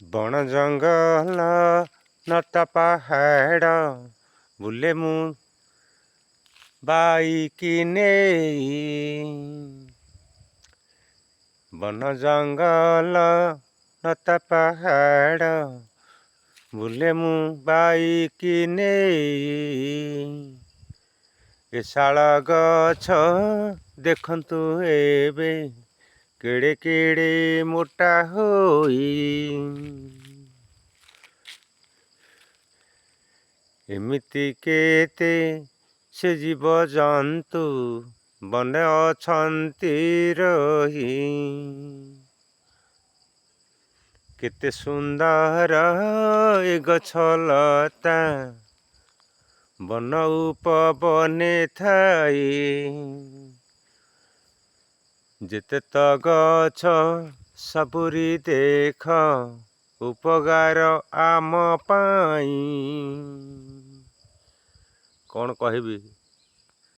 ବଣ ଜଙ୍ଗଲ ନଟା ପାହାଡ଼ ବୁଲେ ମୁଁ ବାଇକି ନେଇ। ବନ ଜଙ୍ଗଲ ନଟା ପାହାଡ଼ ବୁଲେ ମୁଁ ବାଇକି ନେଇ। ଏ ଶାଳ ଗଛ ଦେଖନ୍ତୁ ଏବେ କେଡ଼େ କେଡ଼େ ମୋଟା ହୋଇ। ଏମିତି କେତେ ସେ ଜୀବଜନ୍ତୁ ବନେ ଅଛନ୍ତି ରହି। କେତେ ସୁନ୍ଦର ଏ ଗଛ ଲତା ବନ ଉପବନେ ଥାଇ। ଯେତେ ତ ଗଛ ସବୁରି ଦେଖ ଉପକାର ଆମ ପାଇଁ। କ'ଣ କହିବି?